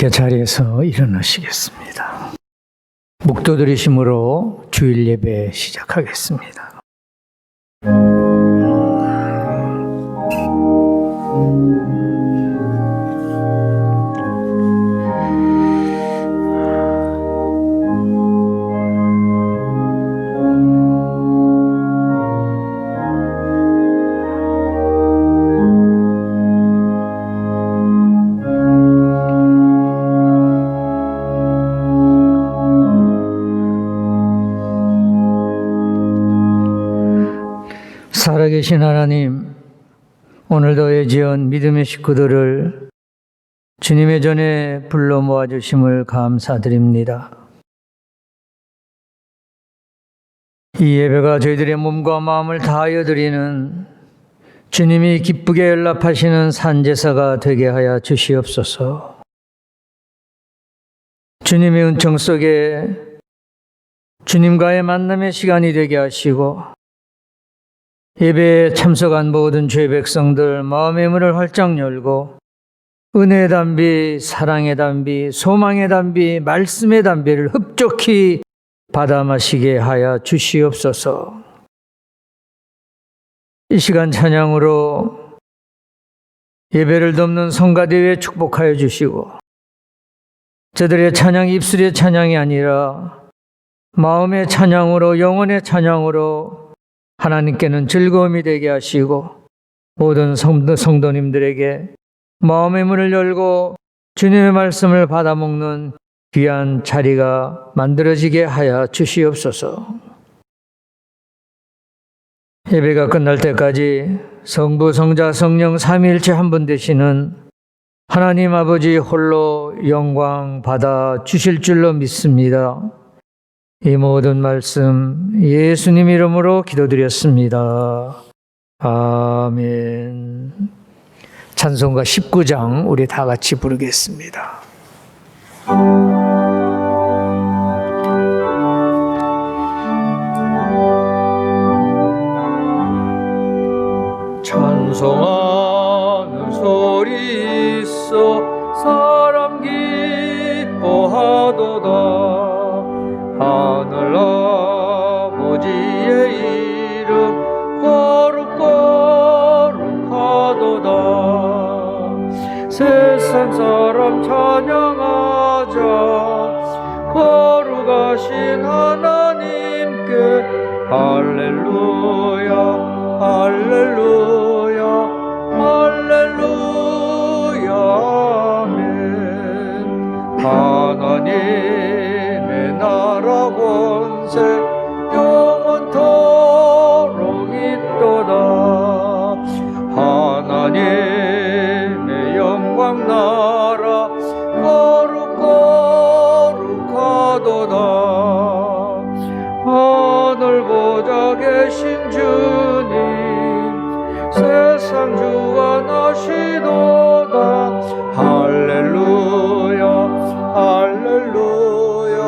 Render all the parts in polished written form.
함께 자리에서 일어나시겠습니다. 묵도 들이심으로 주일 예배 시작하겠습니다. 살아계신 하나님, 오늘도 애지은 믿음의 식구들을 주님의 전에 불러 모아주심을 감사드립니다. 이 예배가 저희들의 몸과 마음을 다하여 드리는 주님이 기쁘게 연락하시는 산제사가 되게 하여 주시옵소서. 주님의 은총 속에 주님과의 만남의 시간이 되게 하시고 예배에 참석한 모든 주의 백성들 마음의 문을 활짝 열고 은혜의 담비, 사랑의 담비, 소망의 담비, 말씀의 담비를 흡족히 받아 마시게 하여 주시옵소서. 이 시간 찬양으로 예배를 돕는 성가대회 축복하여 주시고 저들의 찬양이 입술의 찬양이 아니라 마음의 찬양으로, 영혼의 찬양으로 하나님께는 즐거움이 되게 하시고 모든 성도님들에게 마음의 문을 열고 주님의 말씀을 받아먹는 귀한 자리가 만들어지게 하여 주시옵소서. 예배가 끝날 때까지 성부, 성자, 성령 삼위일체 한 분 되시는 하나님 아버지 홀로 영광 받아 주실 줄로 믿습니다. 이 모든 말씀 예수님 이름으로 기도드렸습니다. 아멘. 찬송가 19장 우리 다 같이 부르겠습니다. 찬송하는 소리 있어 사람 기뻐하도다. 하늘 아버지의 이름 거룩거룩하도다. 세상 사람 찬양하자. 거룩하신 하나님께 할렐루야 할렐루야 할렐루야 아멘. 하나님의 나라 권세 영원토록 있도다. 하나님의 영광 나라 거룩거룩하도다. 하늘 보좌 계신 주님 세상 주가 나시도다. 할렐루야 할렐루야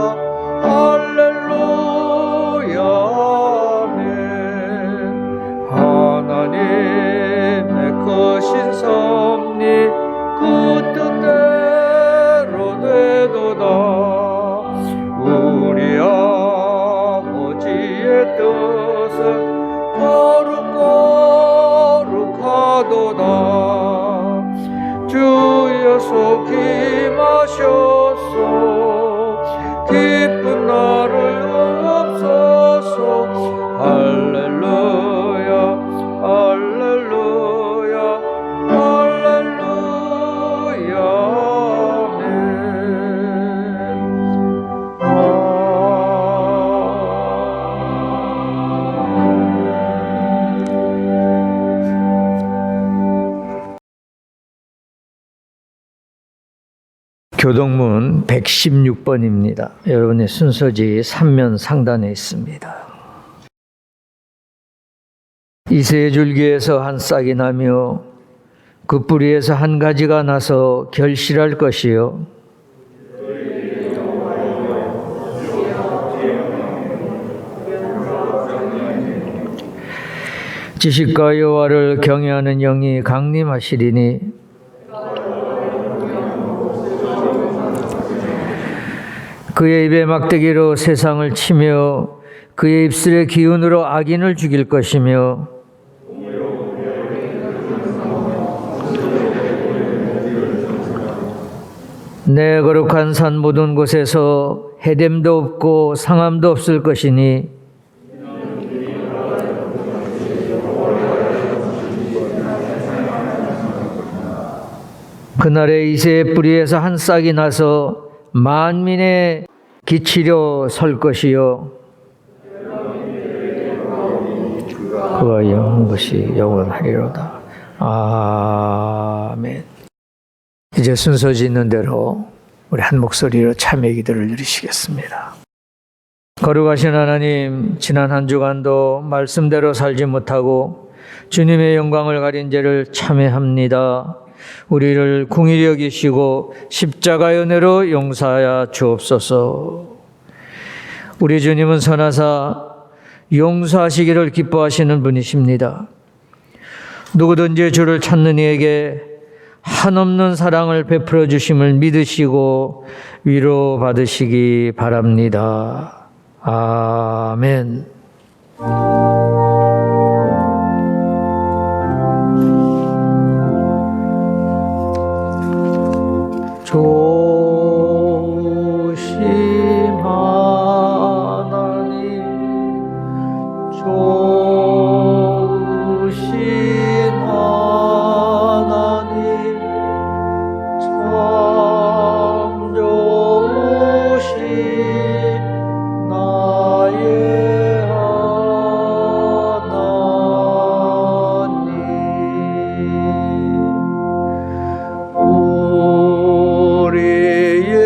할렐루야 아멘. 하나님의 크신 섭리 그 뜻대로 되도다. 우리 아버지의 뜻은 거룩거룩하도다. 주여 속히 마셔서 기쁜 나를 없소서. 할렐루야 할렐루야 할렐루야 아멘. 교동문 116번입니다. 여러분의 순서지 3면 상단에 있습니다. 이새의 줄기에서 한 싹이 나며 그 뿌리에서 한 가지가 나서 결실할 것이요 지식과 여호와를 경외하는 영이 강림하시리니 그의 입의 막대기로 세상을 치며 그의 입술의 기운으로 악인을 죽일 것이며 내 거룩한 산 모든 곳에서 해됨도 없고 상함도 없을 것이니 그날에 이새의 뿌리에서 한 싹이 나서 만민의 기치려 설 것이요 그와 영원 것이 영원하리로다. 아멘. 이제 순서 짓는 대로 우리 한 목소리로 참회 기도를 드리시겠습니다. 거룩하신 하나님, 지난 한 주간도 말씀대로 살지 못하고 주님의 영광을 가린 죄를 참회합니다. 우리를 긍휼히 여기시고 십자가의 은혜로 용서하여 주옵소서. 우리 주님은 선하사 용서하시기를 기뻐하시는 분이십니다. 누구든지 주를 찾는 이에게 한없는 사랑을 베풀어 주심을 믿으시고 위로받으시기 바랍니다. 아멘. 조심하나니 조심하나니 참 좋으신 나의 하나님 우리의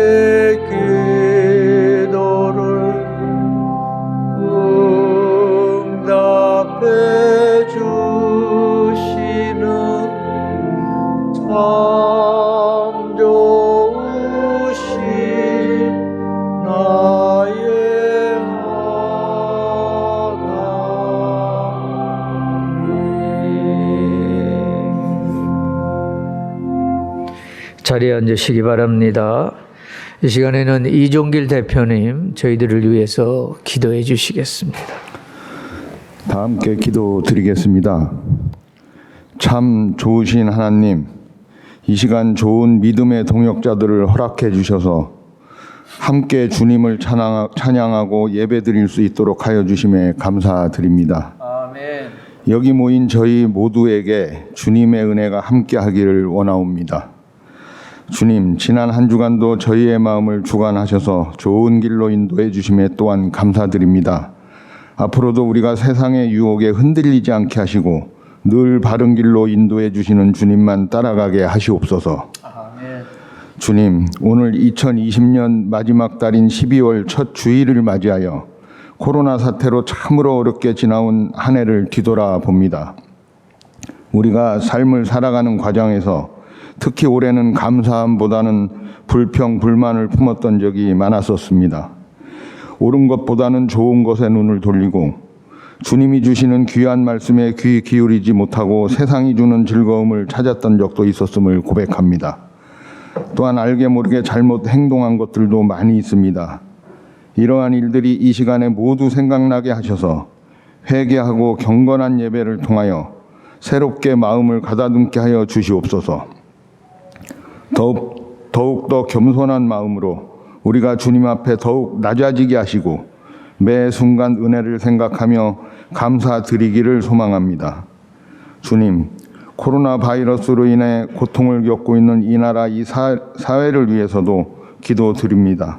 기도를 응답해 주시는 참 좋으신 나의 하나님. 자리에 앉으시기 바랍니다. 이 시간에는 이종길 대표님 저희들을 위해서 기도해 주시겠습니다. 다 함께 기도드리겠습니다. 참 좋으신 하나님, 이 시간 좋은 믿음의 동역자들을 허락해 주셔서 함께 주님을 찬양하고 예배드릴 수 있도록 하여 주심에 감사드립니다. 아멘. 여기 모인 저희 모두에게 주님의 은혜가 함께하기를 원하옵니다. 주님, 지난 한 주간도 저희의 마음을 주관하셔서 좋은 길로 인도해 주심에 또한 감사드립니다. 앞으로도 우리가 세상의 유혹에 흔들리지 않게 하시고 늘 바른 길로 인도해 주시는 주님만 따라가게 하시옵소서. 아멘. 주님, 오늘 2020년 마지막 달인 12월 첫 주일을 맞이하여 코로나 사태로 참으로 어렵게 지나온 한 해를 뒤돌아봅니다. 우리가 삶을 살아가는 과정에서 특히 올해는 감사함보다는 불평, 불만을 품었던 적이 많았었습니다. 옳은 것보다는 좋은 것에 눈을 돌리고 주님이 주시는 귀한 말씀에 귀 기울이지 못하고 세상이 주는 즐거움을 찾았던 적도 있었음을 고백합니다. 또한 알게 모르게 잘못 행동한 것들도 많이 있습니다. 이러한 일들이 이 시간에 모두 생각나게 하셔서 회개하고 경건한 예배를 통하여 새롭게 마음을 가다듬게 하여 주시옵소서. 더욱더 겸손한 마음으로 우리가 주님 앞에 더욱 낮아지게 하시고 매 순간 은혜를 생각하며 감사드리기를 소망합니다. 주님, 코로나 바이러스로 인해 고통을 겪고 있는 이 나라, 이 사회를 위해서도 기도드립니다.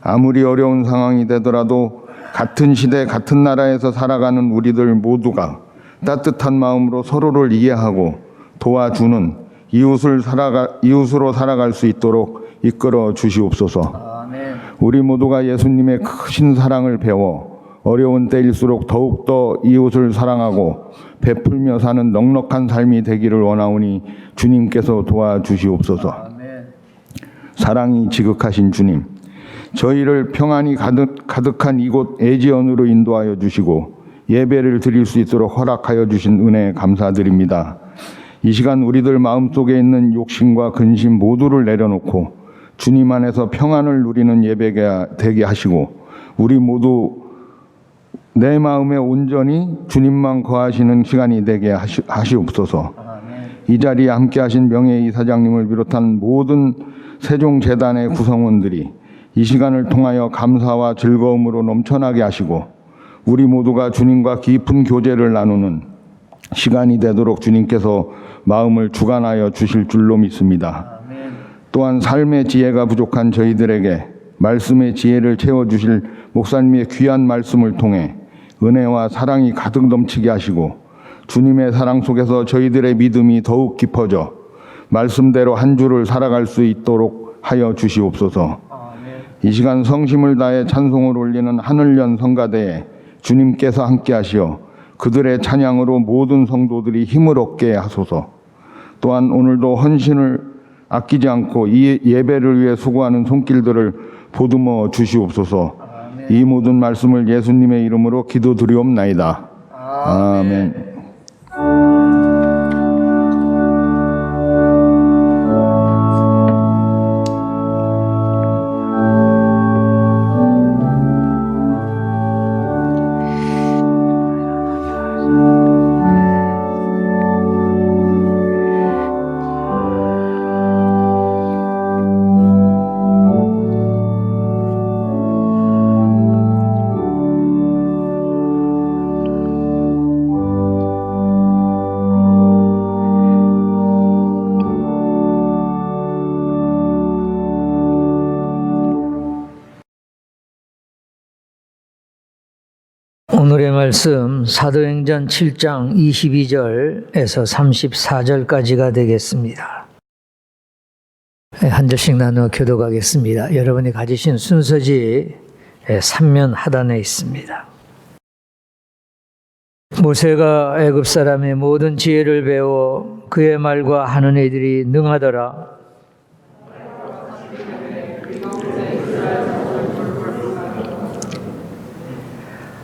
아무리 어려운 상황이 되더라도 같은 시대, 같은 나라에서 살아가는 우리들 모두가 따뜻한 마음으로 서로를 이해하고 도와주는 이웃으로 살아갈 수 있도록 이끌어 주시옵소서. 아멘. 우리 모두가 예수님의 크신 사랑을 배워 어려운 때일수록 더욱더 이웃을 사랑하고 베풀며 사는 넉넉한 삶이 되기를 원하오니 주님께서 도와주시옵소서. 아멘. 사랑이 지극하신 주님, 저희를 평안이 가득한 이곳 에지언으로 인도하여 주시고 예배를 드릴 수 있도록 허락하여 주신 은혜 감사드립니다. 이 시간 우리들 마음속에 있는 욕심과 근심 모두를 내려놓고 주님 안에서 평안을 누리는 예배가 되게 하시고 우리 모두 내 마음에 온전히 주님만 거하시는 시간이 되게 하시옵소서. 이 자리에 함께 하신 명예이사장님을 비롯한 모든 세종재단의 구성원들이 이 시간을 통하여 감사와 즐거움으로 넘쳐나게 하시고 우리 모두가 주님과 깊은 교제를 나누는 시간이 되도록 주님께서 마음을 주관하여 주실 줄로 믿습니다. 또한 삶의 지혜가 부족한 저희들에게 말씀의 지혜를 채워주실 목사님의 귀한 말씀을 통해 은혜와 사랑이 가득 넘치게 하시고 주님의 사랑 속에서 저희들의 믿음이 더욱 깊어져 말씀대로 한 주를 살아갈 수 있도록 하여 주시옵소서. 이 시간 성심을 다해 찬송을 올리는 하늘연 성가대에 주님께서 함께 하시어 그들의 찬양으로 모든 성도들이 힘을 얻게 하소서. 또한 오늘도 헌신을 아끼지 않고 이 예배를 위해 수고하는 손길들을 보듬어 주시옵소서. 이 모든 말씀을 예수님의 이름으로 기도드리옵나이다. 아멘. 오늘의 말씀 사도행전 7장 22절에서 34절까지가 되겠습니다. 한 절씩 나누어 교독하겠습니다. 여러분이 가지신 순서지 3면 하단에 있습니다. 모세가 애굽 사람의 모든 지혜를 배워 그의 말과 하는 이들이 능하더라.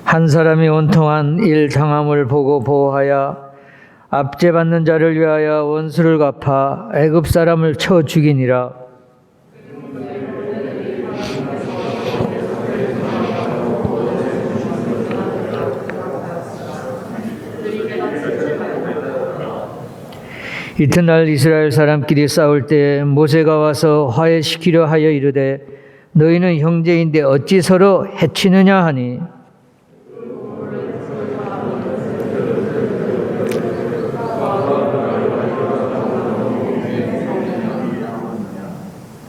한 사람이 온통한 일 당함을 보고 보호하여 압제받는 자를 위하여 원수를 갚아 애굽 사람을 쳐 죽이니라. 이튿날 이스라엘 사람끼리 싸울 때 모세가 와서 화해시키려 하여 이르되 너희는 형제인데 어찌 서로 해치느냐 하니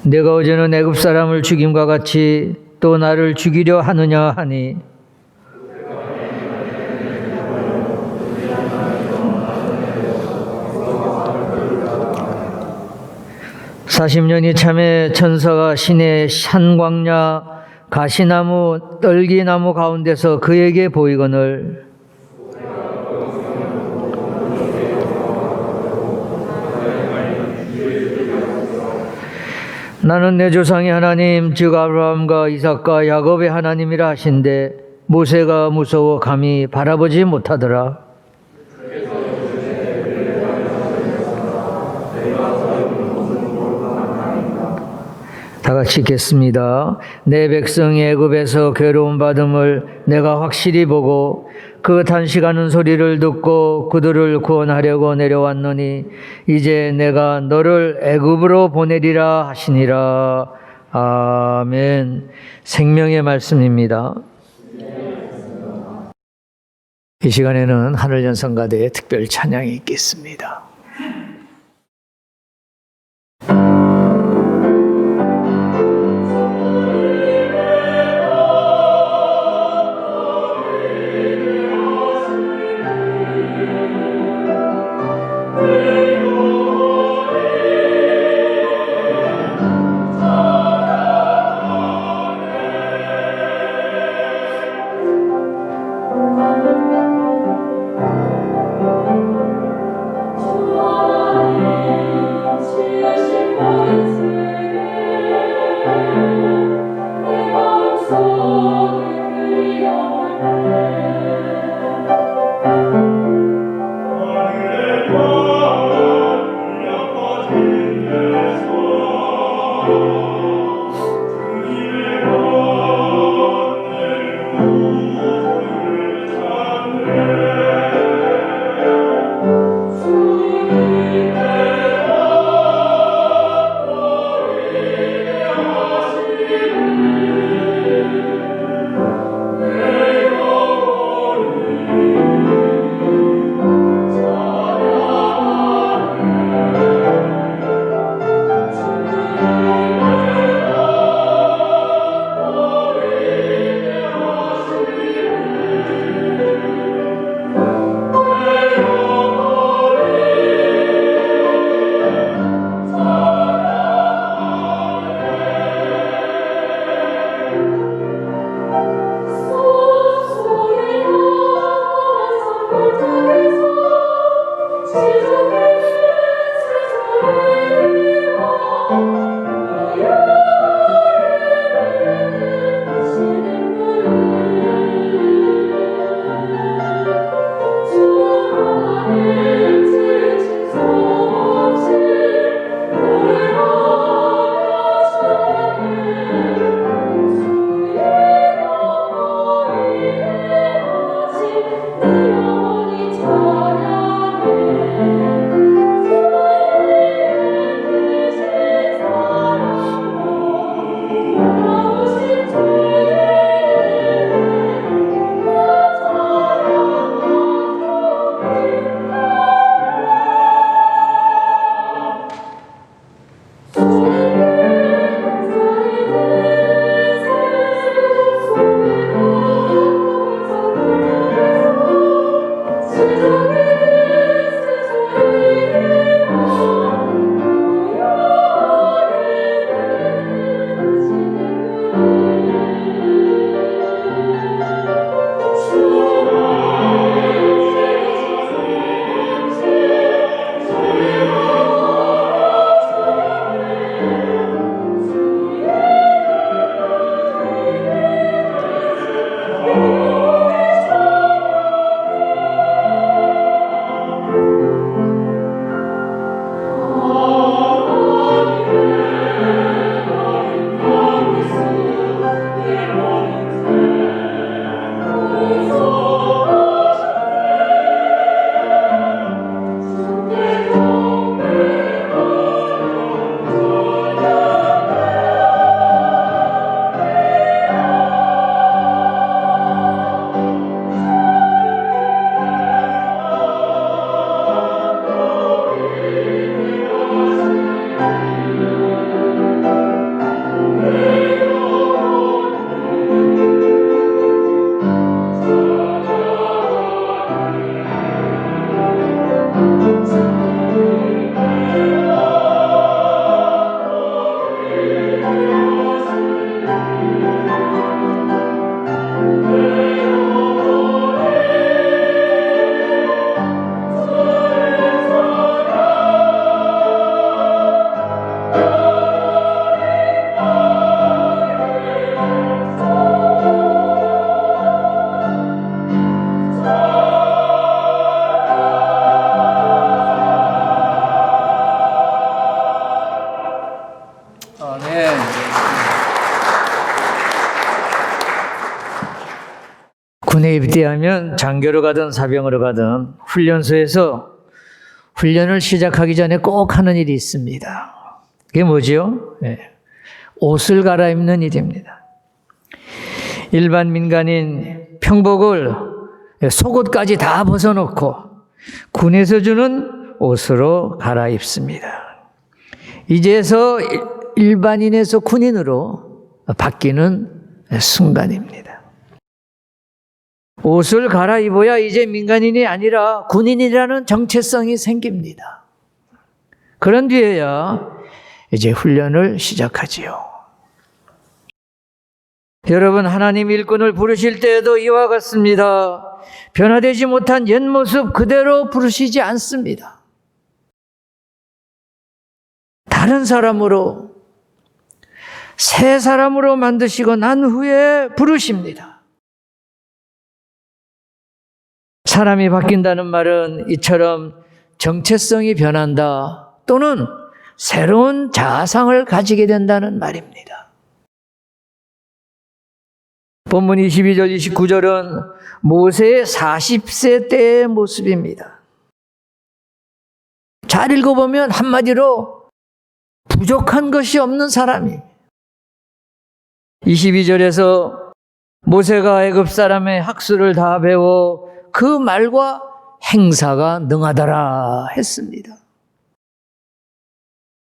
내가 어제는 애굽 사람을 죽임과 같이 또 나를 죽이려 하느냐 하니 40년이 참에 천사가 시내 산광야 가시나무 떨기나무 가운데서 그에게 보이거늘 나는 내 조상의 하나님 즉 아브라함과 이삭과 야곱의 하나님이라 하신데 모세가 무서워 감히 바라보지 못하더라. 다 같이 읽겠습니다. 내 백성이 애굽에서 괴로움 받음을 내가 확실히 보고 그 탄식하는 소리를 듣고 그들을 구원하려고 내려왔노니 이제 내가 너를 애굽으로 보내리라 하시니라. 아멘. 생명의 말씀입니다. 이 시간에는 하늘연 성가대의 특별 찬양이 있겠습니다. 주 군에 입대하면 장교로 가든 사병으로 가든 훈련소에서 훈련을 시작하기 전에 꼭 하는 일이 있습니다. 그게 뭐지요? 옷을 갈아입는 일입니다. 일반 민간인 평복을 속옷까지 다 벗어놓고 군에서 주는 옷으로 갈아입습니다. 이제서 일반인에서 군인으로 바뀌는 순간입니다. 옷을 갈아입어야 이제 민간인이 아니라 군인이라는 정체성이 생깁니다. 그런 뒤에야 이제 훈련을 시작하지요. 여러분, 하나님 일꾼을 부르실 때에도 이와 같습니다. 변화되지 못한 옛 모습 그대로 부르시지 않습니다. 다른 사람으로, 새 사람으로 만드시고 난 후에 부르십니다. 사람이 바뀐다는 말은 이처럼 정체성이 변한다 또는 새로운 자아상을 가지게 된다는 말입니다. 본문 22절, 29절은 모세의 40세 때의 모습입니다. 잘 읽어보면 한마디로 부족한 것이 없는 사람이. 22절에서 모세가 애굽 사람의 학수를 다 배워 그 말과 행사가 능하더라 했습니다.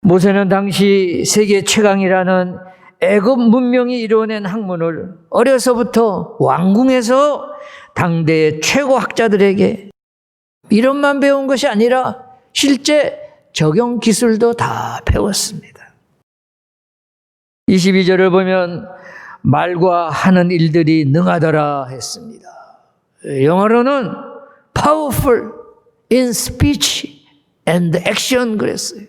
모세는 당시 세계 최강이라는 애굽 문명이 이루어낸 학문을 어려서부터 왕궁에서 당대의 최고 학자들에게 이론만 배운 것이 아니라 실제 적용 기술도 다 배웠습니다. 22절을 보면 말과 하는 일들이 능하더라 했습니다. 영어로는 powerful in speech and action 그랬어요.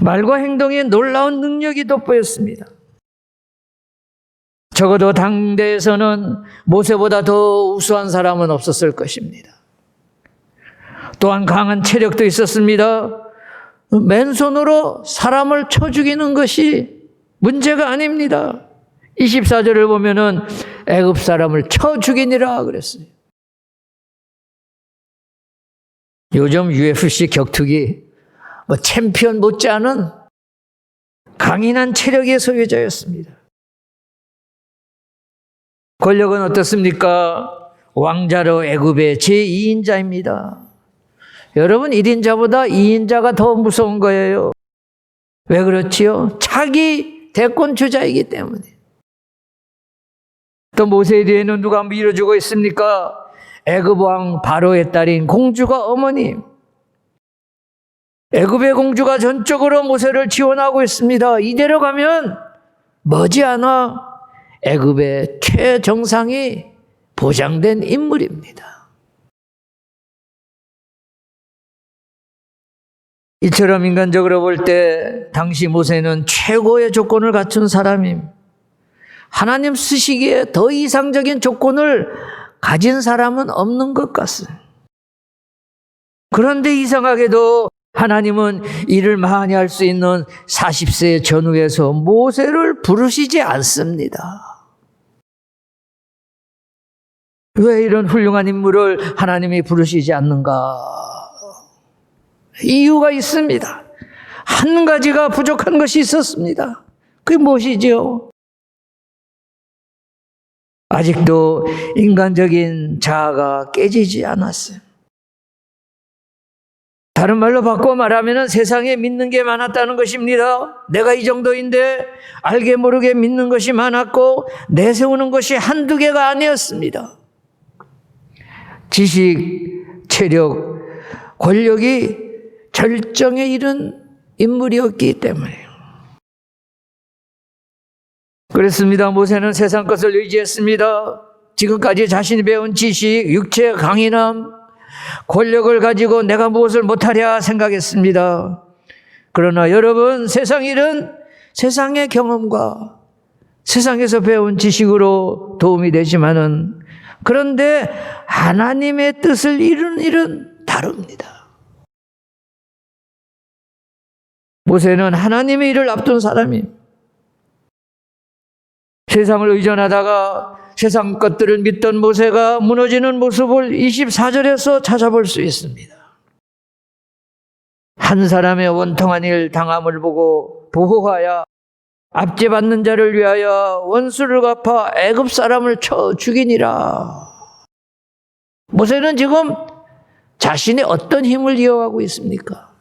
말과 행동에 놀라운 능력이 돋보였습니다. 적어도 당대에서는 모세보다 더 우수한 사람은 없었을 것입니다. 또한 강한 체력도 있었습니다. 맨손으로 사람을 쳐 죽이는 것이 문제가 아닙니다. 24절을 보면은 애굽 사람을 쳐 죽이니라 그랬어요. 요즘 UFC 격투기 챔피언 못지않은 강인한 체력의 소유자였습니다. 권력은 어떻습니까? 왕자로 애굽의 제2인자입니다. 여러분, 1인자보다 2인자가 더 무서운 거예요. 왜 그렇지요? 차기 대권 주자이기 때문에. 또 모세에 대해는 누가 밀어주고 있습니까? 애굽 왕 바로의 딸인 공주가 어머님. 애굽의 공주가 전적으로 모세를 지원하고 있습니다. 이대로 가면 머지않아 애굽의 최정상이 보장된 인물입니다. 이처럼 인간적으로 볼 때 당시 모세는 최고의 조건을 갖춘 사람임. 하나님 쓰시기에 더 이상적인 조건을 가진 사람은 없는 것 같습니다. 그런데 이상하게도 하나님은 일을 많이 할 수 있는 40세 전후에서 모세를 부르시지 않습니다. 왜 이런 훌륭한 인물을 하나님이 부르시지 않는가? 이유가 있습니다. 한 가지가 부족한 것이 있었습니다. 그게 무엇이지요? 아직도 인간적인 자아가 깨지지 않았어요. 다른 말로 바꿔 말하면 세상에 믿는 게 많았다는 것입니다. 내가 이 정도인데 알게 모르게 믿는 것이 많았고 내세우는 것이 한두 개가 아니었습니다. 지식, 체력, 권력이 절정에 이른 인물이었기 때문에요. 그렇습니다. 모세는 세상 것을 의지했습니다. 지금까지 자신이 배운 지식, 육체 강인함, 권력을 가지고 내가 무엇을 못하랴 생각했습니다. 그러나 여러분, 세상 일은 세상의 경험과 세상에서 배운 지식으로 도움이 되지만은 그런데 하나님의 뜻을 이루는 일은 다릅니다. 모세는 하나님의 일을 앞둔 사람입니다. 세상을 의존하다가 세상 것들을 믿던 모세가 무너지는 모습을 24절에서 찾아볼 수 있습니다. 한 사람의 원통한 일 당함을 보고 보호하여 압제받는 자를 위하여 원수를 갚아 애굽 사람을 쳐 죽이니라. 모세는 지금 자신의 어떤 힘을 이어가고 있습니까?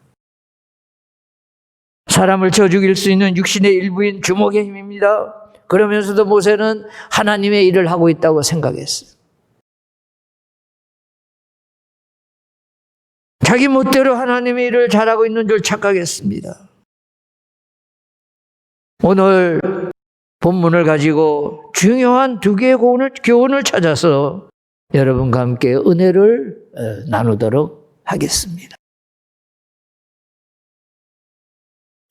사람을 쳐 죽일 수 있는 육신의 일부인 주먹의 힘입니다. 그러면서도 모세는 하나님의 일을 하고 있다고 생각했어요. 자기 멋대로 하나님의 일을 잘하고 있는 줄 착각했습니다. 오늘 본문을 가지고 중요한 두 개의 교훈을 찾아서 여러분과 함께 은혜를 나누도록 하겠습니다.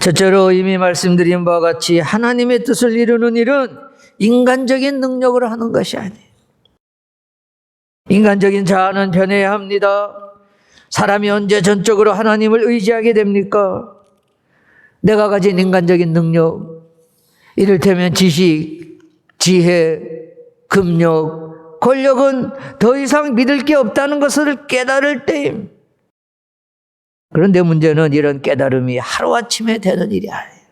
첫째로 이미 말씀드린 바와 같이 하나님의 뜻을 이루는 일은 인간적인 능력으로 하는 것이 아니에요. 인간적인 자아는 변해야 합니다. 사람이 언제 전적으로 하나님을 의지하게 됩니까? 내가 가진 인간적인 능력, 이를테면 지식, 지혜, 금력, 권력은 더 이상 믿을 게 없다는 것을 깨달을 때임. 그런데 문제는 이런 깨달음이 하루아침에 되는 일이 아니에요.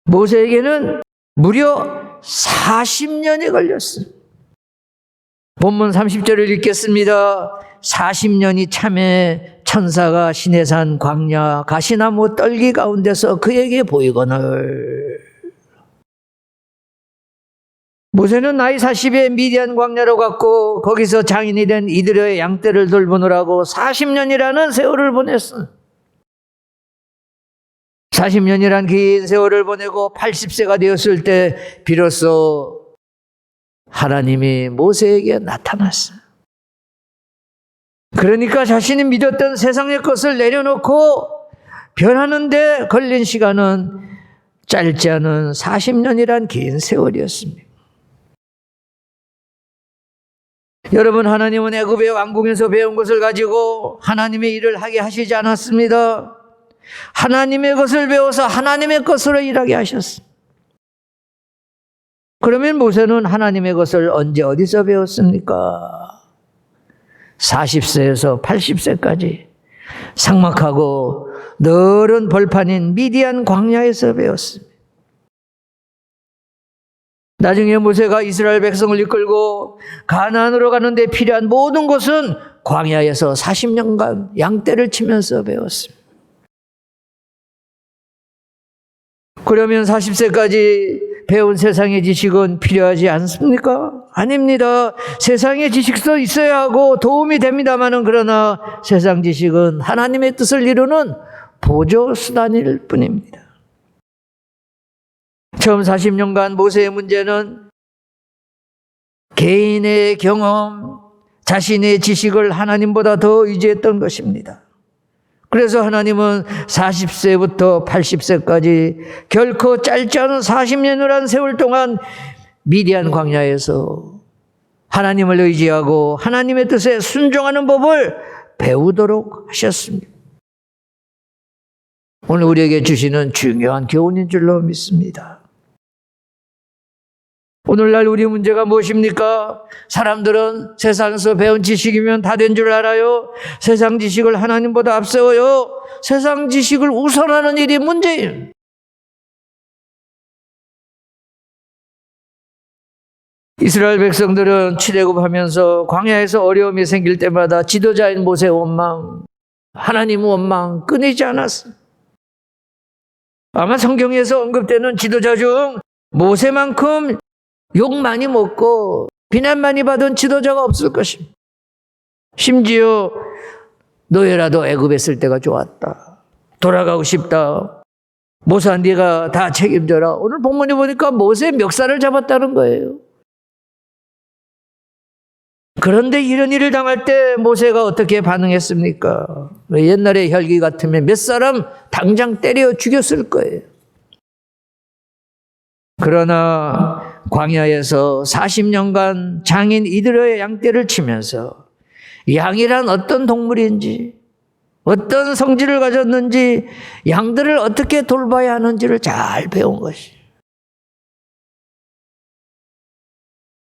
모세에게는 무려 40년이 걸렸어요. 본문 30절을 읽겠습니다. 40년이 참에 천사가 시내산 광야 가시나무 떨기 가운데서 그에게 보이거늘. 모세는 나이 40에 미디안 광야로 갔고 거기서 장인이 된 이드로의 양떼를 돌보느라고 40년이라는 세월을 보냈어. 40년이란 긴 세월을 보내고 80세가 되었을 때 비로소 하나님이 모세에게 나타났어. 그러니까 자신이 믿었던 세상의 것을 내려놓고 변하는데 걸린 시간은 짧지 않은 40년이란 긴 세월이었습니다. 여러분, 하나님은 애굽의 왕궁에서 배운 것을 가지고 하나님의 일을 하게 하시지 않았습니다. 하나님의 것을 배워서 하나님의 것으로 일하게 하셨습니다. 그러면 모세는 하나님의 것을 언제 어디서 배웠습니까? 40세에서 80세까지 삭막하고 넓은 벌판인 미디안 광야에서 배웠습니다. 나중에 모세가 이스라엘 백성을 이끌고 가나안으로 가는데 필요한 모든 것은 광야에서 40년간 양떼를 치면서 배웠습니다. 그러면 40세까지 배운 세상의 지식은 필요하지 않습니까? 아닙니다. 세상의 지식도 있어야 하고 도움이 됩니다마는 그러나 세상 지식은 하나님의 뜻을 이루는 보조수단일 뿐입니다. 처음 40년간 모세의 문제는 개인의 경험, 자신의 지식을 하나님보다 더 의지했던 것입니다. 그래서 하나님은 40세부터 80세까지 결코 짧지 않은 40년이라는 세월 동안 미디안 광야에서 하나님을 의지하고 하나님의 뜻에 순종하는 법을 배우도록 하셨습니다. 오늘 우리에게 주시는 중요한 교훈인 줄로 믿습니다. 오늘날 우리 문제가 무엇입니까? 사람들은 세상에서 배운 지식이면 다 된 줄 알아요. 세상 지식을 하나님보다 앞세워요. 세상 지식을 우선하는 일이 문제예요. 이스라엘 백성들은 출애굽하면서 광야에서 어려움이 생길 때마다 지도자인 모세의 원망, 하나님 원망 끊이지 않았어요. 아마 성경에서 언급되는 지도자 중 모세만큼 욕 많이 먹고 비난 많이 받은 지도자가 없을 것입니다. 심지어 너희라도 애굽에 있을 때가 좋았다. 돌아가고 싶다. 모세 네가 다 책임져라. 오늘 본문에 보니까 모세 멱살을 잡았다는 거예요. 그런데 이런 일을 당할 때 모세가 어떻게 반응했습니까? 옛날에 혈기 같으면 몇 사람 당장 때려 죽였을 거예요. 그러나 광야에서 40년간 장인 이드로의 양떼를 치면서 양이란 어떤 동물인지, 어떤 성질을 가졌는지, 양들을 어떻게 돌봐야 하는지를 잘 배운 것이.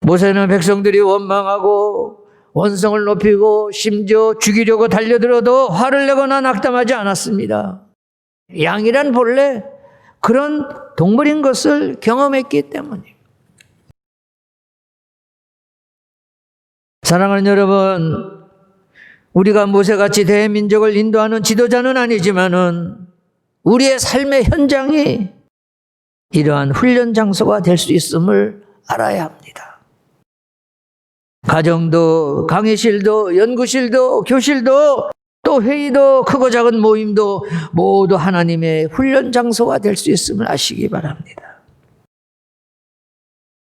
모세는 백성들이 원망하고 원성을 높이고 심지어 죽이려고 달려들어도 화를 내거나 낙담하지 않았습니다. 양이란 본래 그런 동물인 것을 경험했기 때문입니다. 사랑하는 여러분, 우리가 모세같이 대민족을 인도하는 지도자는 아니지만은 우리의 삶의 현장이 이러한 훈련 장소가 될 수 있음을 알아야 합니다. 가정도, 강의실도, 연구실도, 교실도, 또 회의도, 크고 작은 모임도 모두 하나님의 훈련 장소가 될 수 있음을 아시기 바랍니다.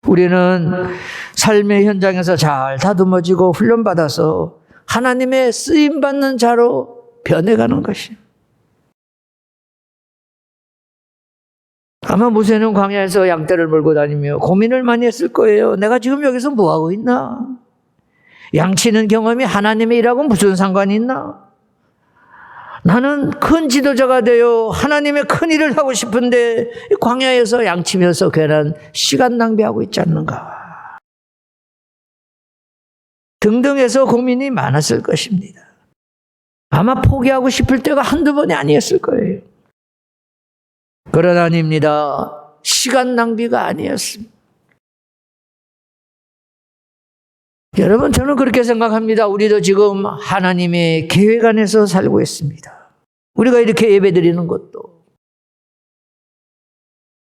우리는 삶의 현장에서 잘 다듬어지고 훈련받아서 하나님의 쓰임받는 자로 변해가는 것입니다. 아마 모세는 광야에서 양떼를 몰고 다니며 고민을 많이 했을 거예요. 내가 지금 여기서 뭐하고 있나? 양치는 경험이 하나님의 일하고 무슨 상관이 있나? 나는 큰 지도자가 되어 하나님의 큰 일을 하고 싶은데 광야에서 양치면서 괜한 시간 낭비하고 있지 않는가? 등등해서 고민이 많았을 것입니다. 아마 포기하고 싶을 때가 한두 번이 아니었을 거예요. 그러나 아닙니다. 시간 낭비가 아니었습니다. 여러분, 저는 그렇게 생각합니다. 우리도 지금 하나님의 계획 안에서 살고 있습니다. 우리가 이렇게 예배드리는 것도,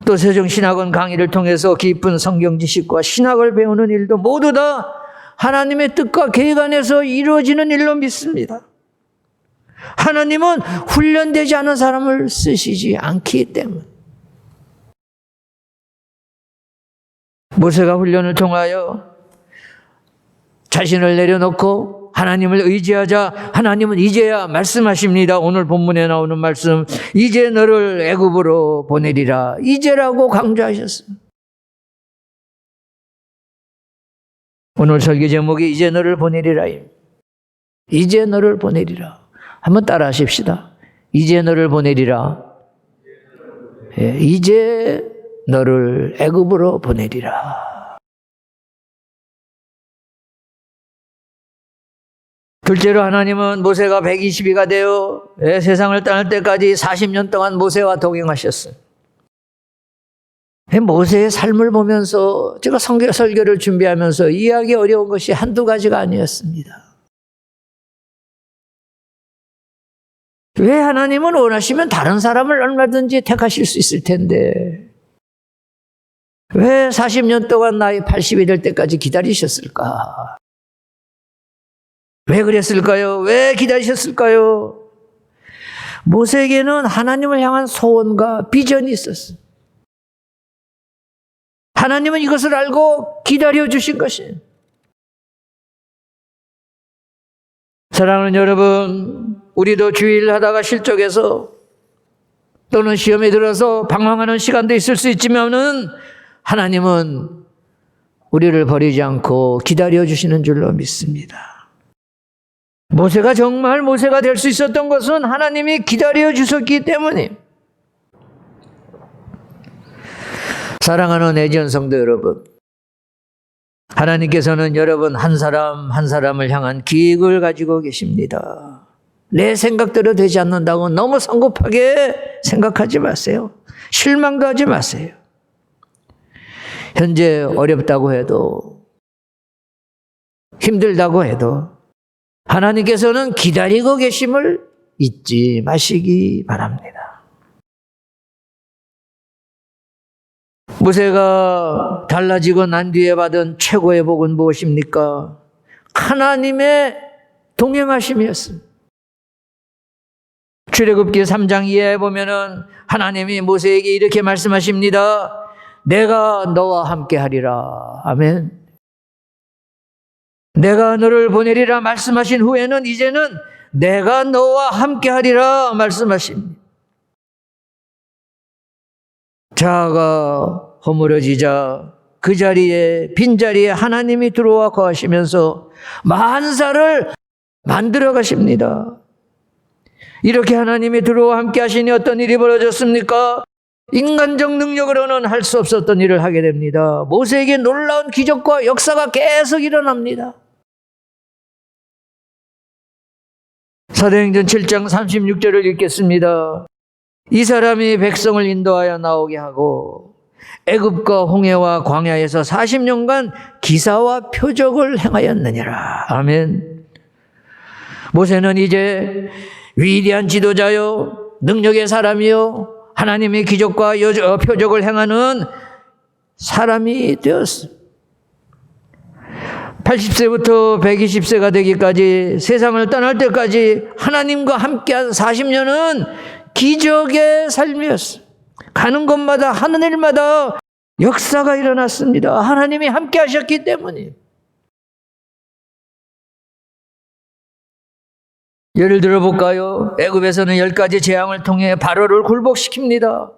또 세종신학원 강의를 통해서 깊은 성경 지식과 신학을 배우는 일도 모두 다 하나님의 뜻과 계획 안에서 이루어지는 일로 믿습니다. 하나님은 훈련되지 않은 사람을 쓰시지 않기 때문에. 모세가 훈련을 통하여 자신을 내려놓고 하나님을 의지하자 하나님은 이제야 말씀하십니다. 오늘 본문에 나오는 말씀, 이제 너를 애굽으로 보내리라. 이제라고 강조하셨습니다. 오늘 설교 제목이 이제 너를 보내리라. 이제 너를 보내리라. 한번 따라 하십시다. 이제 너를 보내리라. 예, 이제 너를 애굽으로 보내리라. 둘째로 하나님은 모세가 120이가 되어 세상을 떠날 때까지 40년 동안 모세와 동행하셨어요. 모세의 삶을 보면서 제가 설교를 준비하면서 이해하기 어려운 것이 한두 가지가 아니었습니다. 왜 하나님은 원하시면 다른 사람을 얼마든지 택하실 수 있을 텐데 왜 40년 동안 나이 80이 될 때까지 기다리셨을까? 왜 그랬을까요? 왜 기다리셨을까요? 모세에게는 하나님을 향한 소원과 비전이 있었어요. 하나님은 이것을 알고 기다려주신 것이에요. 사랑하는 여러분, 우리도 주일 하다가 실족해서 또는 시험에 들어서 방황하는 시간도 있을 수 있지만은 하나님은 우리를 버리지 않고 기다려주시는 줄로 믿습니다. 모세가 정말 모세가 될 수 있었던 것은 하나님이 기다려주셨기 때문에. 사랑하는 애지연 성도 여러분, 하나님께서는 여러분 한 사람 한 사람을 향한 기획을 가지고 계십니다. 내 생각대로 되지 않는다고 너무 성급하게 생각하지 마세요. 실망도 하지 마세요. 현재 어렵다고 해도 힘들다고 해도 하나님께서는 기다리고 계심을 잊지 마시기 바랍니다. 모세가 달라지고 난 뒤에 받은 최고의 복은 무엇입니까? 하나님의 동행하심이었습니다. 출애굽기 3장 2에 보면은 하나님이 모세에게 이렇게 말씀하십니다. 내가 너와 함께 하리라. 아멘. 내가 너를 보내리라 말씀하신 후에는 이제는 내가 너와 함께 하리라 말씀하십니다. 자아가 허물어지자 그 자리에 빈자리에 하나님이 들어와 거하시면서 만사를 만들어 가십니다. 이렇게 하나님이 들어와 함께 하시니 어떤 일이 벌어졌습니까? 인간적 능력으로는 할 수 없었던 일을 하게 됩니다. 모세에게 놀라운 기적과 역사가 계속 일어납니다. 사도행전 7장 36절을 읽겠습니다. 이 사람이 백성을 인도하여 나오게 하고 애굽과 홍해와 광야에서 40년간 기사와 표적을 행하였느니라. 아멘. 모세는 이제 위대한 지도자요, 능력의 사람이요, 하나님의 기적과 표적을 행하는 사람이 되었습니다. 80세부터 120세가 되기까지, 세상을 떠날 때까지 하나님과 함께한 40년은 기적의 삶이었어요. 가는 곳마다 하는 일마다 역사가 일어났습니다. 하나님이 함께 하셨기 때문이에요. 예를 들어볼까요? 애굽에서는 10가지 재앙을 통해 바로를 굴복시킵니다.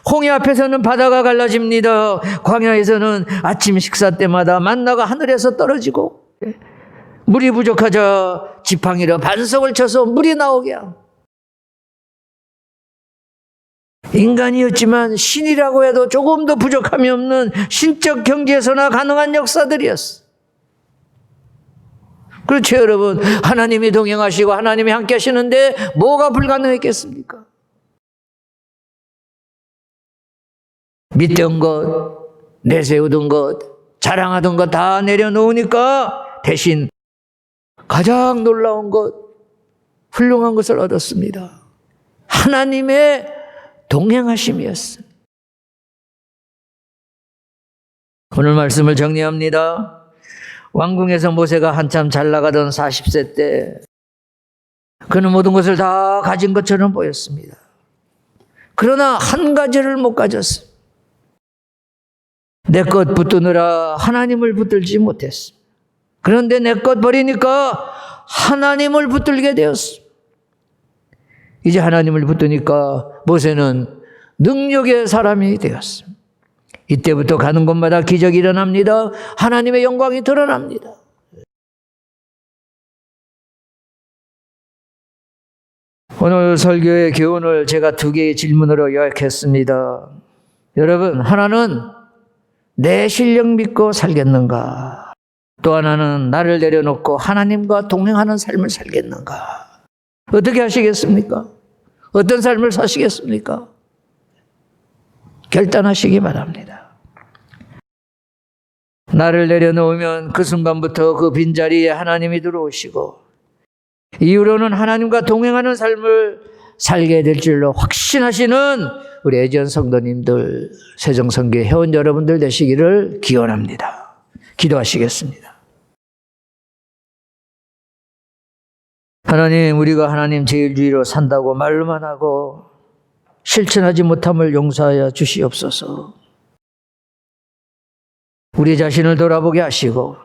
홍해 앞에서는 바다가 갈라집니다. 광야에서는 아침 식사 때마다 만나가 하늘에서 떨어지고, 물이 부족하자 지팡이로 반석을 쳐서 물이 나오게 하고, 인간이었지만 신이라고 해도 조금도 부족함이 없는 신적 경지에서나 가능한 역사들이었어. 그렇죠, 여러분. 하나님이 동행하시고 하나님이 함께 하시는데 뭐가 불가능했겠습니까? 믿던 것, 내세우던 것, 자랑하던 것 다 내려놓으니까 대신 가장 놀라운 것, 훌륭한 것을 얻었습니다. 하나님의 동행하심이었습니다. 오늘 말씀을 정리합니다. 왕궁에서 모세가 한참 잘 나가던 40세 때 그는 모든 것을 다 가진 것처럼 보였습니다. 그러나 한 가지를 못 가졌어요. 내 것 붙드느라 하나님을 붙들지 못했어. 그런데 내 것 버리니까 하나님을 붙들게 되었어. 이제 하나님을 붙드니까 모세는 능력의 사람이 되었어. 이때부터 가는 곳마다 기적이 일어납니다. 하나님의 영광이 드러납니다. 오늘 설교의 교훈을 제가 2개의 질문으로 요약했습니다. 여러분, 하나는 내 실력 믿고 살겠는가? 또 하나는 나를 내려놓고 하나님과 동행하는 삶을 살겠는가? 어떻게 하시겠습니까? 어떤 삶을 사시겠습니까? 결단하시기 바랍니다. 나를 내려놓으면 그 순간부터 그 빈자리에 하나님이 들어오시고, 이후로는 하나님과 동행하는 삶을 살게 될 줄로 확신하시는 우리 애지연 성도님들, 세종선교회 회원 여러분들 되시기를 기원합니다. 기도하시겠습니다. 하나님, 우리가 하나님 제일주의로 산다고 말로만 하고 실천하지 못함을 용서하여 주시옵소서. 우리 자신을 돌아보게 하시고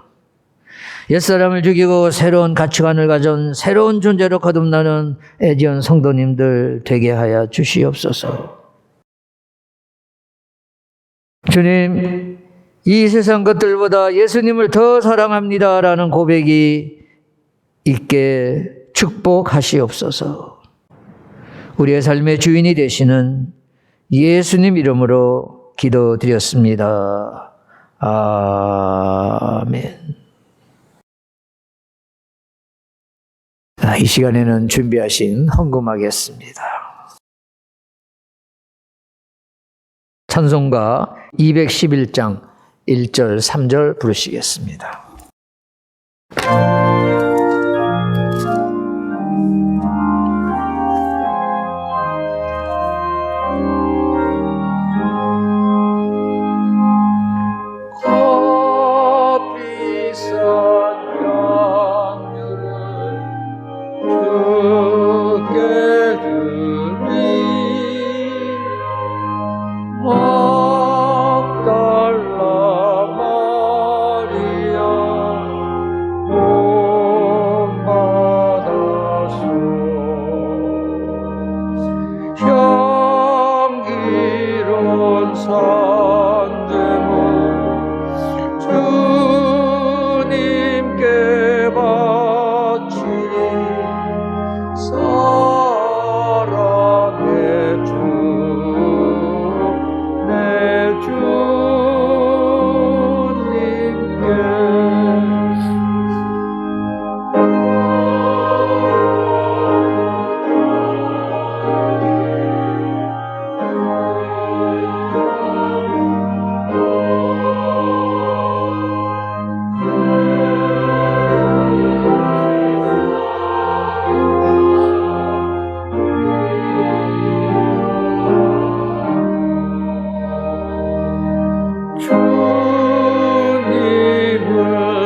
옛사람을 죽이고 새로운 가치관을 가진 새로운 존재로 거듭나는 애지연 성도님들 되게 하여 주시옵소서. 주님, 이 세상 것들보다 예수님을 더 사랑합니다라는 고백이 있게 축복하시옵소서. 우리의 삶의 주인이 되시는 예수님 이름으로 기도드렸습니다. 아멘. 이 시간에는 준비하신 헌금하겠습니다. 찬송가 211장 1절 3절 부르시겠습니다. 막달라 마리아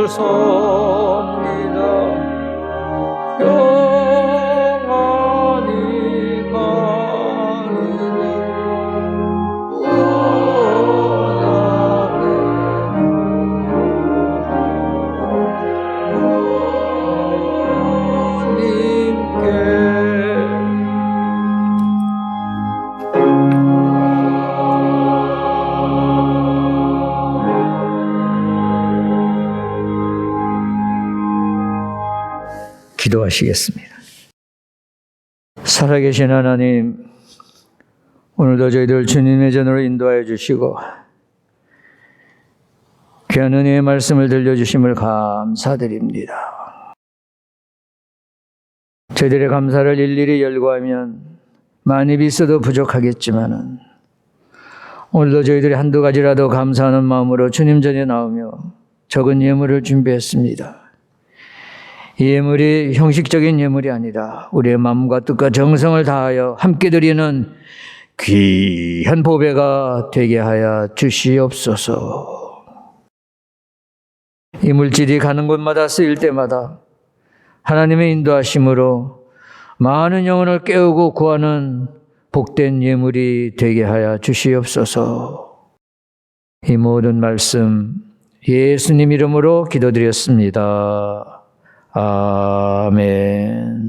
주를 섬기다 영원히 가리니 기도하시겠습니다. 살아계신 하나님, 오늘도 저희들 주님의 전으로 인도하여 주시고 귀한 은혜의 말씀을 들려주심을 감사드립니다. 저희들의 감사를 일일이 열거하면 많이 있어도 부족하겠지만은 오늘도 저희들이 한두 가지라도 감사하는 마음으로 주님 전에 나오며 적은 예물을 준비했습니다. 이 예물이 형식적인 예물이 아니라 우리의 마음과 뜻과 정성을 다하여 함께 드리는 귀한 보배가 되게 하여 주시옵소서. 이 물질이 가는 곳마다 쓰일 때마다 하나님의 인도하심으로 많은 영혼을 깨우고 구하는 복된 예물이 되게 하여 주시옵소서. 이 모든 말씀 예수님 이름으로 기도드렸습니다. 아멘.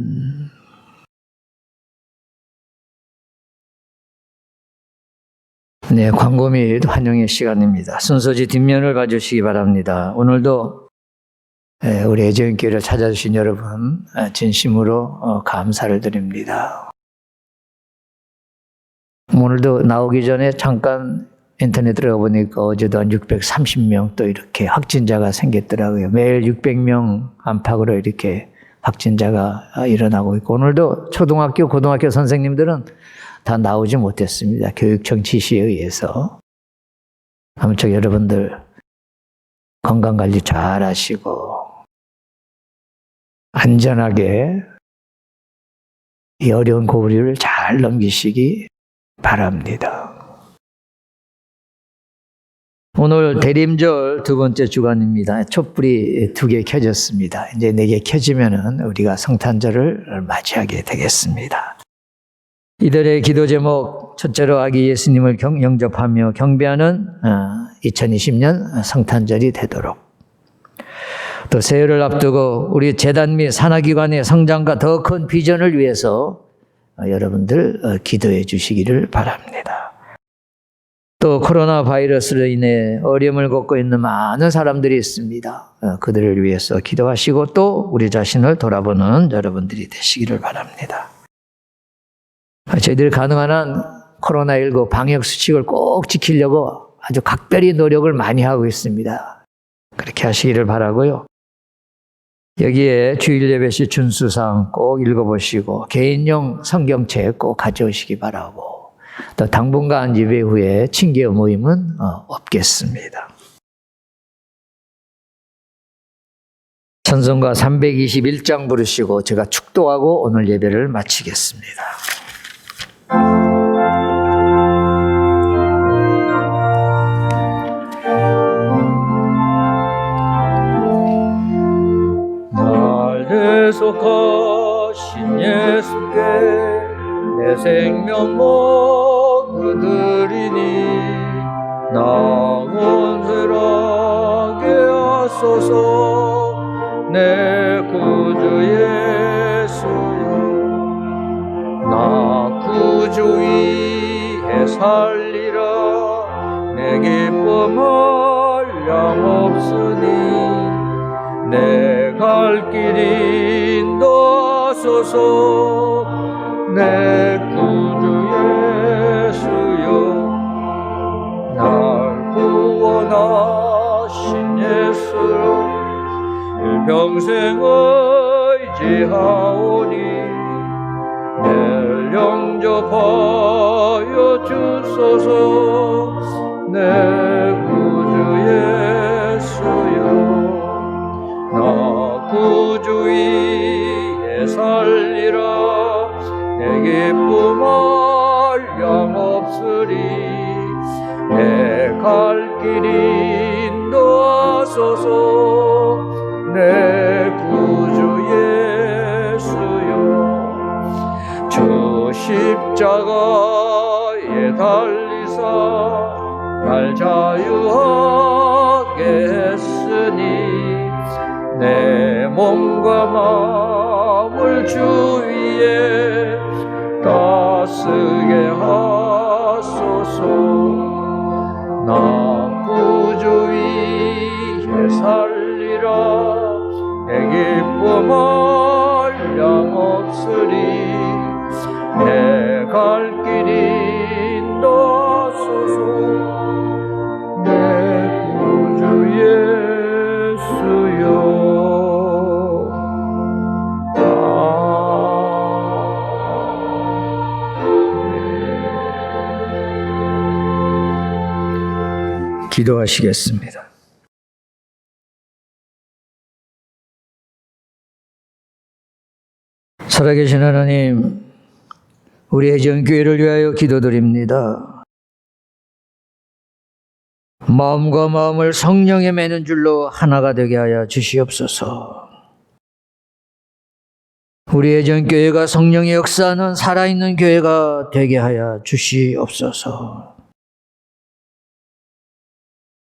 네, 광고 및 환영의 시간입니다. 순서지 뒷면을 봐주시기 바랍니다. 오늘도 우리 애정교회를 찾아주신 여러분 진심으로 감사를 드립니다. 오늘도 나오기 전에 잠깐 인터넷 들어가 보니까 어제도 한 630명 또 이렇게 확진자가 생겼더라고요. 매일 600명 안팎으로 이렇게 확진자가 일어나고 있고, 오늘도 초등학교, 고등학교 선생님들은 다 나오지 못했습니다. 교육청 지시에 의해서. 아무쪼록 여러분들 건강관리 잘 하시고 안전하게 이 어려운 고비를 잘 넘기시기 바랍니다. 오늘 대림절 두 번째 주간입니다. 촛불이 2개 켜졌습니다. 이제 4개 켜지면은 우리가 성탄절을 맞이하게 되겠습니다. 이들의 기도 제목, 첫째로 아기 예수님을 영접하며 경배하는 2020년 성탄절이 되도록, 또 새해를 앞두고 우리 재단 및 산하기관의 성장과 더 큰 비전을 위해서 여러분들 기도해 주시기를 바랍니다. 또 코로나 바이러스로 인해 어려움을 겪고 있는 많은 사람들이 있습니다. 그들을 위해서 기도하시고 또 우리 자신을 돌아보는 여러분들이 되시기를 바랍니다. 저희들이 가능한 한 코로나19 방역 수칙을 꼭 지키려고 아주 각별히 노력을 많이 하고 있습니다. 그렇게 하시기를 바라고요. 여기에 주일 예배 시 준수상 꼭 읽어보시고 개인용 성경책 꼭 가져오시기 바라고, 또 당분간 예배 후에 친교 모임은 없겠습니다. 찬송가 321장 부르시고 제가 축도하고 오늘 예배를 마치겠습니다. 날 대속하신 예수께 내 생명 모두 드리니 나 온전하게 하소서. 내 구주 예수여, 나 구주 위에 살리라. 내 기쁨 한량없으니 내 갈 길 인도하소서. 내 구주 예수여, 날 구원하신 예수여, 일평생 의지하오니 늘 영접하여 주소서. 내 구주 예수여, 나 구주 위에 살리라. 내 기쁨 한량없으리. 내 갈 길 인도하소서. 내 구주 예수여, 주 십자가에 달리사 날 자유하게 했으니 내 몸과 마음을 주 위에 따스게 하소서. 나 구주 위에 살리라. 내 기쁨 한량없으리. 내 갈 길이 인도하소서. 내 구주 예수여. 기도하시겠습니다. 살아계신 하나님, 우리 애전교회를 위하여 기도드립니다. 마음과 마음을 성령에 매는 줄로 하나가 되게 하여 주시옵소서. 우리 애전교회가 성령의 역사하는 살아있는 교회가 되게 하여 주시옵소서.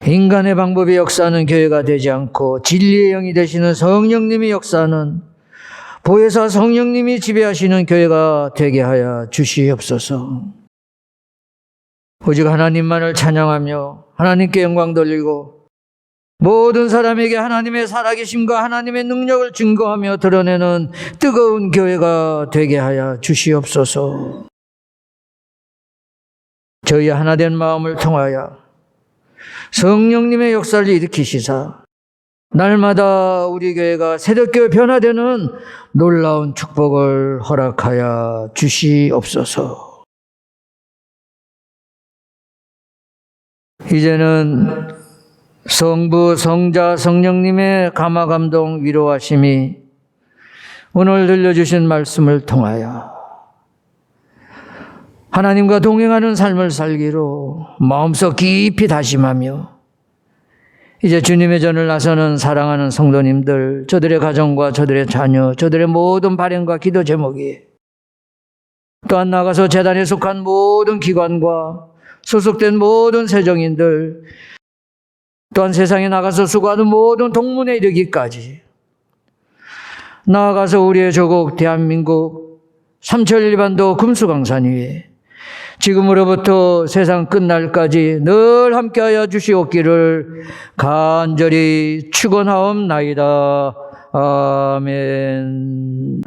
인간의 방법이 역사하는 교회가 되지 않고 진리의 영이 되시는 성령님이 역사하는, 보혜사 성령님이 지배하시는 교회가 되게 하여 주시옵소서. 오직 하나님만을 찬양하며 하나님께 영광 돌리고 모든 사람에게 하나님의 살아계심과 하나님의 능력을 증거하며 드러내는 뜨거운 교회가 되게 하여 주시옵소서. 저희 하나된 마음을 통하여 성령님의 역사를 일으키시사 날마다 우리 교회가 새롭게 변화되는 놀라운 축복을 허락하여 주시옵소서. 이제는 성부, 성자, 성령님의 감화감동, 위로하심이 오늘 들려주신 말씀을 통하여 하나님과 동행하는 삶을 살기로 마음속 깊이 다짐하며 이제 주님의 전을 나서는 사랑하는 성도님들, 저들의 가정과 저들의 자녀, 저들의 모든 발행과 기도 제목이, 또한 나가서 재단에 속한 모든 기관과 소속된 모든 세정인들, 또한 세상에 나가서 수고하는 모든 동문에 이르기까지, 나아가서 우리의 조국 대한민국 삼천일반도 금수강산 위에 지금으로부터 세상 끝날까지 늘 함께하여 주시옵기를 간절히 축원하옵나이다. 아멘.